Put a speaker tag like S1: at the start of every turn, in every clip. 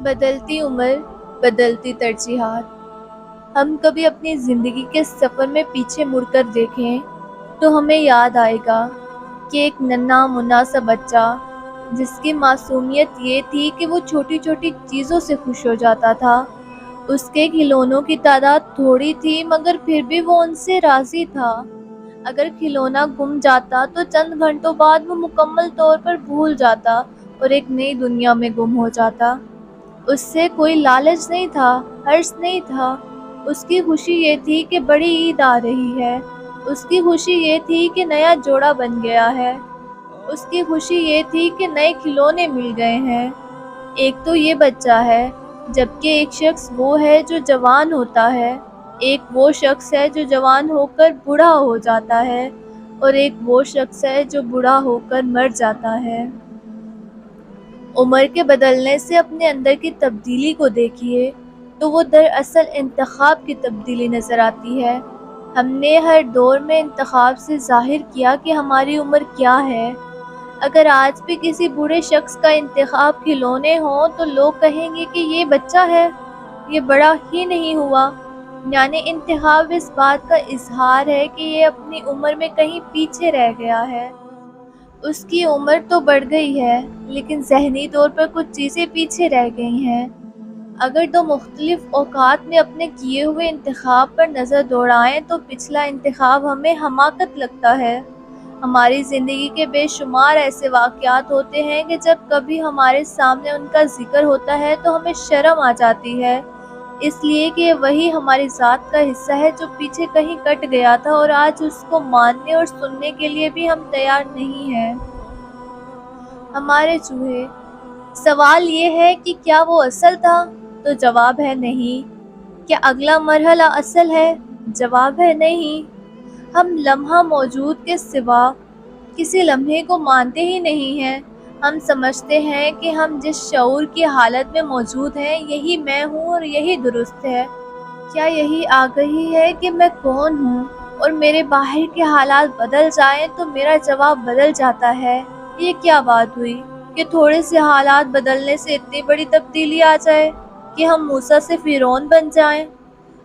S1: بدلتی عمر، بدلتی ترجیحات۔ ہم کبھی اپنی زندگی کے سفر میں پیچھے مڑ کر دیکھیں تو ہمیں یاد آئے گا کہ ایک ننھا منا سا بچہ جس کی معصومیت یہ تھی کہ وہ چھوٹی چھوٹی چیزوں سے خوش ہو جاتا تھا۔ اس کے کھلونوں کی تعداد تھوڑی تھی مگر پھر بھی وہ ان سے راضی تھا۔ اگر کھلونا گم جاتا تو چند گھنٹوں بعد وہ مکمل طور پر بھول جاتا اور ایک نئی دنیا میں گم ہو جاتا۔ اس سے کوئی لالچ نہیں تھا، حرص نہیں تھا۔ اس کی خوشی یہ تھی کہ بڑی عید آ رہی ہے۔ اس کی خوشی یہ تھی کہ نیا جوڑا بن گیا ہے۔ اس کی خوشی یہ تھی کہ نئے کھلونے مل گئے ہیں۔ ایک تو یہ بچہ ہے، جبکہ ایک شخص وہ ہے جو جوان ہوتا ہے۔ ایک وہ شخص ہے جو جوان ہو کر بوڑھا ہو جاتا ہے، اور ایک وہ شخص ہے جو بوڑھا ہو کر مر جاتا ہے۔ عمر کے بدلنے سے اپنے اندر کی تبدیلی کو دیکھیے تو وہ دراصل انتخاب کی تبدیلی نظر آتی ہے۔ ہم نے ہر دور میں انتخاب سے ظاہر کیا کہ ہماری عمر کیا ہے۔ اگر آج بھی کسی بوڑھے شخص کا انتخاب کھلونے ہوں تو لوگ کہیں گے کہ یہ بچہ ہے، یہ بڑا ہی نہیں ہوا۔ یعنی انتخاب اس بات کا اظہار ہے کہ یہ اپنی عمر میں کہیں پیچھے رہ گیا ہے۔ اس کی عمر تو بڑھ گئی ہے لیکن ذہنی طور پر کچھ چیزیں پیچھے رہ گئی ہیں۔ اگر دو مختلف اوقات میں اپنے کیے ہوئے انتخاب پر نظر دوڑائیں تو پچھلا انتخاب ہمیں حماقت لگتا ہے۔ ہماری زندگی کے بے شمار ایسے واقعات ہوتے ہیں کہ جب کبھی ہمارے سامنے ان کا ذکر ہوتا ہے تو ہمیں شرم آ جاتی ہے، اس لیے کہ وہی ہماری ذات کا حصہ ہے جو پیچھے کہیں کٹ گیا تھا اور آج اس کو ماننے اور سننے کے لیے بھی ہم تیار نہیں ہیں۔ ہمارے چوہے۔ سوال یہ ہے کہ کیا وہ اصل تھا؟ تو جواب ہے نہیں۔ کیا اگلا مرحلہ اصل ہے؟ جواب ہے نہیں۔ ہم لمحہ موجود کے سوا کسی لمحے کو مانتے ہی نہیں ہیں۔ ہم سمجھتے ہیں کہ ہم جس شعور کی حالت میں موجود ہیں یہی میں ہوں اور یہی درست ہے۔ کیا یہی آگہی ہے کہ میں کون ہوں؟ اور میرے باہر کے حالات بدل جائیں تو میرا جواب بدل جاتا ہے۔ یہ کیا بات ہوئی کہ تھوڑے سے حالات بدلنے سے اتنی بڑی تبدیلی آ جائے کہ ہم موسیٰ سے فرعون بن جائیں؟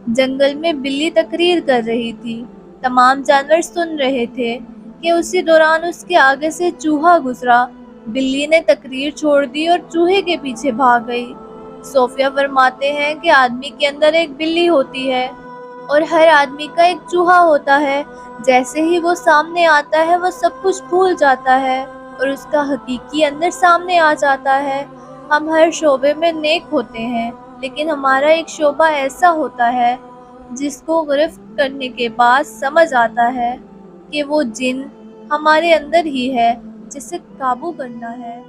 S1: جنگل میں بلی تقریر کر رہی تھی۔ تمام جانور سن رہے تھے کہ اسی دوران اس کے آگے سے چوہا گزرا۔ بلی نے تقریر چھوڑ دی اور چوہے کے پیچھے بھاگ گئی۔ صوفیہ فرماتے ہیں کہ آدمی کے اندر ایک بلی ہوتی ہے اور ہر آدمی کا ایک چوہا ہوتا ہے۔ جیسے ہی وہ سامنے آتا ہے وہ سب کچھ بھول جاتا ہے اور اس کا حقیقی اندر سامنے آ جاتا ہے۔ ہم ہر شعبے میں نیک ہوتے ہیں لیکن ہمارا ایک شعبہ ایسا ہوتا ہے جس کو گرفت کرنے کے بعد سمجھ آتا ہے کہ وہ جن ہمارے اندر ہی ہے جسے قابو کرنا ہے۔